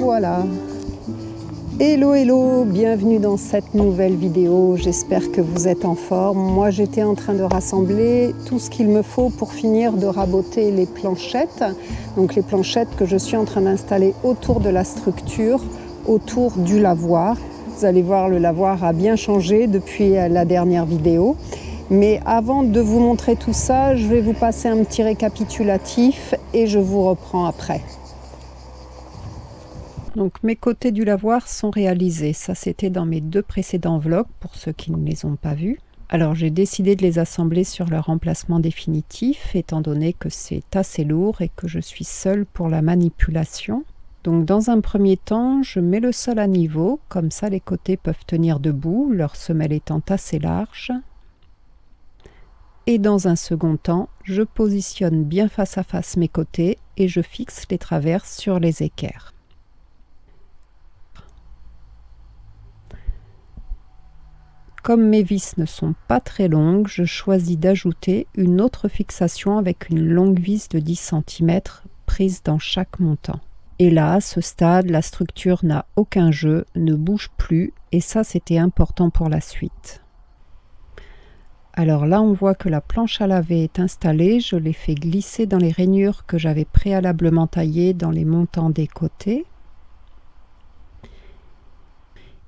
voilà. Hello, hello, bienvenue dans cette nouvelle vidéo. J'espère que vous êtes en forme. Moi, j'étais en train de rassembler tout ce qu'il me faut pour finir de raboter les planchettes. Donc les planchettes que je suis en train d'installer autour de la structure, autour du lavoir. Vous allez voir, le lavoir a bien changé depuis la dernière vidéo. Mais avant de vous montrer tout ça, je vais vous passer un petit récapitulatif et je vous reprends après. Donc mes côtés du lavoir sont réalisés. Ça, c'était dans mes deux précédents vlogs pour ceux qui ne les ont pas vus. Alors j'ai décidé de les assembler sur leur emplacement définitif étant donné que c'est assez lourd et que je suis seule pour la manipulation. Donc dans un premier temps, je mets le sol à niveau, comme ça les côtés peuvent tenir debout, leur semelle étant assez large. Et dans un second temps, je positionne bien face à face mes côtés et je fixe les traverses sur les équerres. Comme mes vis ne sont pas très longues, je choisis d'ajouter une autre fixation avec une longue vis de 10 cm prise dans chaque montant. Et là, à ce stade, la structure n'a aucun jeu, ne bouge plus et ça c'était important pour la suite. Alors là, on voit que la planche à laver est installée. Je l'ai fait glisser dans les rainures que j'avais préalablement taillées dans les montants des côtés.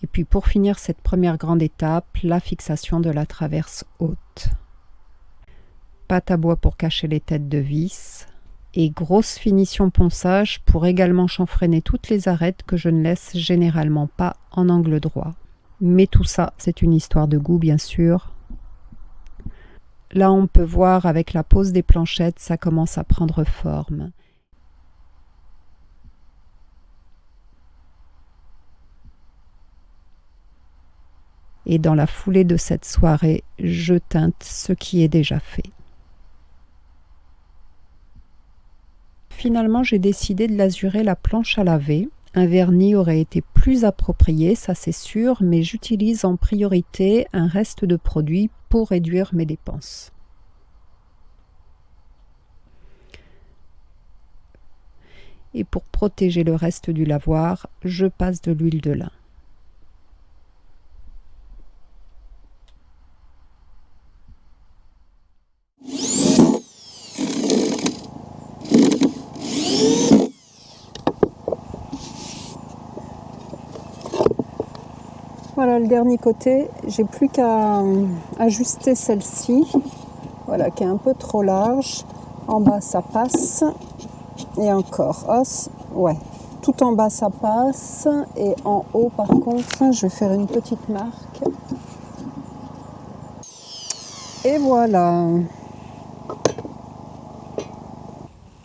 Et puis pour finir cette première grande étape, la fixation de la traverse haute. Pâte à bois pour cacher les têtes de vis. Et grosse finition ponçage pour également chanfreiner toutes les arêtes que je ne laisse généralement pas en angle droit. Mais tout ça, c'est une histoire de goût bien sûr. Là, on peut voir avec la pose des planchettes, ça commence à prendre forme. Et dans la foulée de cette soirée, je teinte ce qui est déjà fait. Finalement, j'ai décidé de lazurer la planche à laver. Un vernis aurait été plus approprié, ça c'est sûr, mais j'utilise en priorité un reste de produit pour réduire mes dépenses. Et pour protéger le reste du lavoir, je passe de l'huile de lin. Voilà le dernier côté, j'ai plus qu'à ajuster celle-ci, voilà, qui est un peu trop large. En bas ça passe et encore, ouais, tout en bas ça passe et en haut par contre je vais faire une petite marque. Et voilà.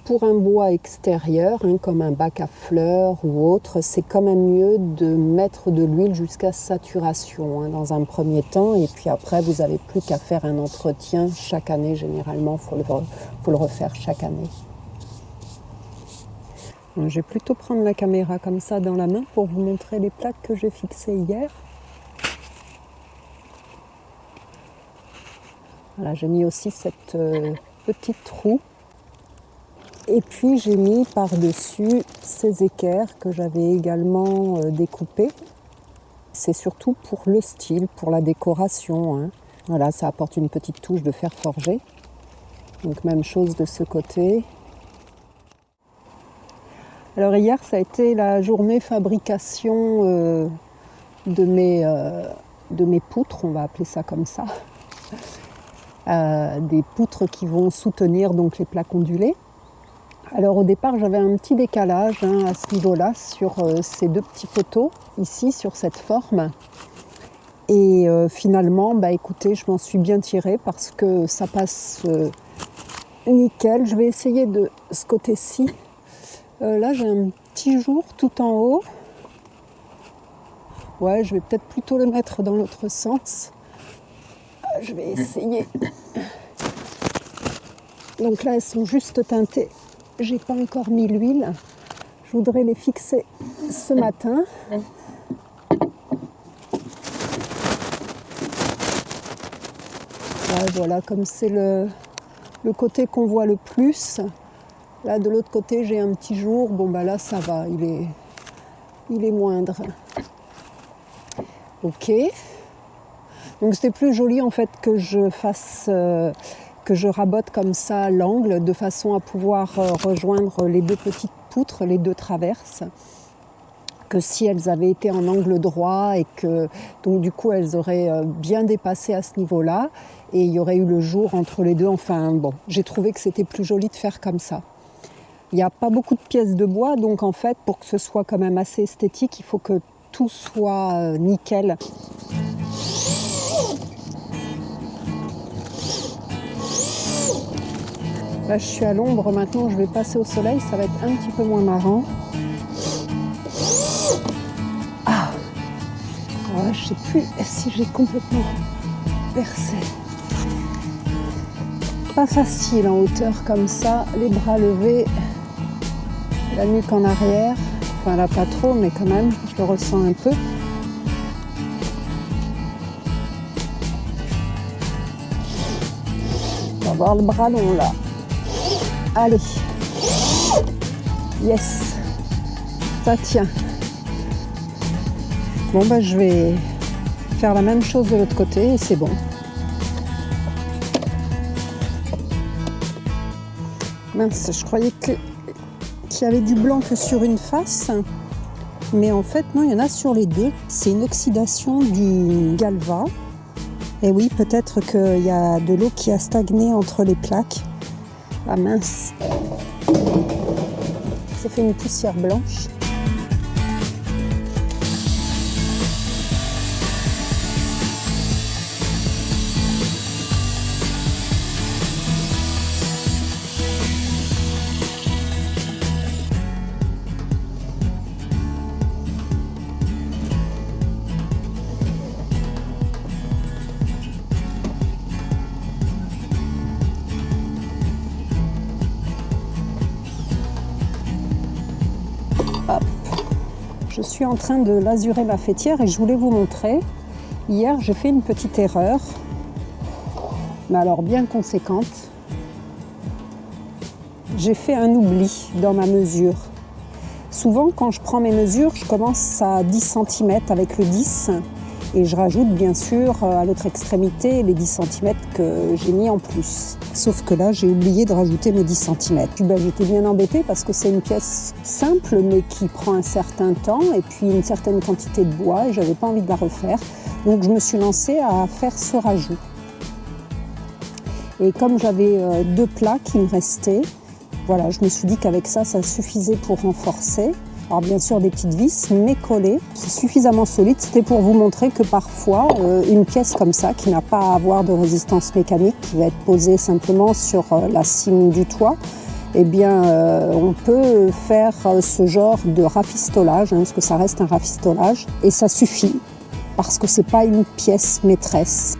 Pour un bois extérieur, comme un bac à fleurs ou autre, c'est quand même mieux de mettre de l'huile jusqu'à saturation dans un premier temps. Et puis après, vous n'avez plus qu'à faire un entretien chaque année. Généralement, faut le refaire chaque année. Donc, je vais plutôt prendre la caméra comme ça dans la main pour vous montrer les plaques que j'ai fixées hier. Voilà, j'ai mis aussi cette petite roue. Et puis j'ai mis par-dessus ces équerres que j'avais également découpées. C'est surtout pour le style, pour la décoration. Voilà, ça apporte une petite touche de fer forgé. Donc même chose de ce côté. Alors hier, ça a été la journée fabrication de mes poutres, on va appeler ça comme ça. Des poutres qui vont soutenir donc les plaques ondulées. Alors au départ j'avais un petit décalage à ce niveau-là sur ces deux petits poteaux ici sur cette forme et finalement écoutez, je m'en suis bien tirée parce que ça passe nickel. Je vais essayer de ce côté-ci. Là j'ai un petit jour tout en haut. Ouais, je vais peut-être plutôt le mettre dans l'autre sens. Je vais essayer. Donc là elles sont juste teintées. J'ai pas encore mis l'huile. Je voudrais les fixer ce matin. Là, voilà, comme c'est le côté qu'on voit le plus. Là, de l'autre côté, j'ai un petit jour. Bon, là, ça va. il est moindre. Ok. Donc c'était plus joli en fait que je fasse, que je rabote comme ça l'angle de façon à pouvoir rejoindre les deux petites poutres, les deux traverses, que si elles avaient été en angle droit et que donc du coup elles auraient bien dépassé à ce niveau-là et il y aurait eu le jour entre les deux. Enfin bon, j'ai trouvé que c'était plus joli de faire comme ça. Il n'y a pas beaucoup de pièces de bois, donc en fait pour que ce soit quand même assez esthétique, il faut que tout soit nickel. Là je suis à l'ombre, maintenant je vais passer au soleil, ça va être un petit peu moins marrant. Ah, alors là, je ne sais plus si j'ai complètement percé. Pas facile en hauteur comme ça, les bras levés, la nuque en arrière. Enfin là pas trop, mais quand même, je le ressens un peu. On va voir le bras long là. Allez. Yes. Ça tient. Bon bah je vais faire la même chose de l'autre côté et c'est bon. Mince, je croyais qu'il y avait du blanc que sur une face. Mais en fait, non, il y en a sur les deux. C'est une oxydation du galva. Et oui, peut-être qu'il y a de l'eau qui a stagné entre les plaques. Ah mince. Ça fait une poussière blanche. Hop. Je suis en train de lazurer ma fêtière et je voulais vous montrer. Hier, j'ai fait une petite erreur, mais alors bien conséquente. J'ai fait un oubli dans ma mesure. Souvent, quand je prends mes mesures, je commence à 10 cm avec le 10 et je rajoute bien sûr à l'autre extrémité les 10 cm que j'ai mis en plus. Sauf que là, j'ai oublié de rajouter mes 10 cm. Puis j'étais bien embêtée parce que c'est une pièce simple mais qui prend un certain temps et puis une certaine quantité de bois et je n'avais pas envie de la refaire. Donc je me suis lancée à faire ce rajout. Et comme j'avais deux plats qui me restaient, voilà, je me suis dit qu'avec ça, ça suffisait pour renforcer. Alors bien sûr des petites vis, mais collées. C'est suffisamment solide. C'était pour vous montrer que parfois, une pièce comme ça, qui n'a pas à avoir de résistance mécanique, qui va être posée simplement sur la cime du toit, eh bien, on peut faire ce genre de rafistolage, parce que ça reste un rafistolage, et ça suffit, parce que c'est pas une pièce maîtresse.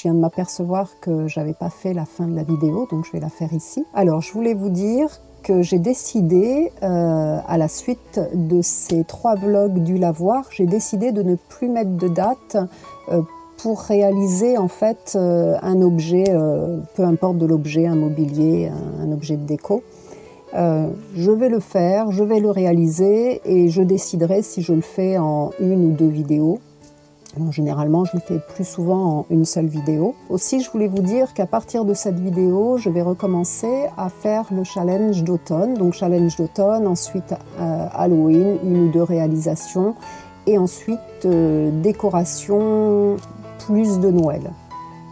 viens de m'apercevoir que j'avais pas fait la fin de la vidéo, donc je vais la faire ici. Alors, je voulais vous dire que j'ai décidé, à la suite de ces 3 vlogs du lavoir, j'ai décidé de ne plus mettre de date pour réaliser en fait un objet, peu importe de l'objet, un mobilier, un objet de déco. Je vais le faire, je vais le réaliser et je déciderai si je le fais en 1 ou 2 vidéos. Bon, généralement, je le fais plus souvent en une seule vidéo. Aussi, je voulais vous dire qu'à partir de cette vidéo, je vais recommencer à faire le challenge d'automne. Donc, challenge d'automne, ensuite Halloween, 1 ou 2 réalisations, et ensuite décoration plus de Noël.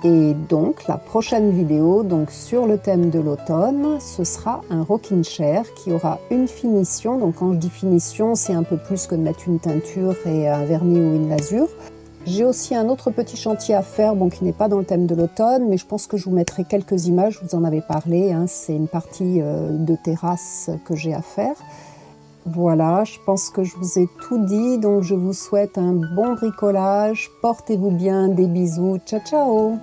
Et donc, la prochaine vidéo, donc sur le thème de l'automne, ce sera un rocking chair qui aura une finition. Donc, quand je dis finition, c'est un peu plus que de mettre une teinture et un vernis ou une lasure. J'ai aussi un autre petit chantier à faire, bon, qui n'est pas dans le thème de l'automne, mais je pense que je vous mettrai quelques images, je vous en avais parlé, hein, c'est une partie de terrasse que j'ai à faire. Voilà, je pense que je vous ai tout dit, donc je vous souhaite un bon bricolage, portez-vous bien, des bisous, ciao ciao!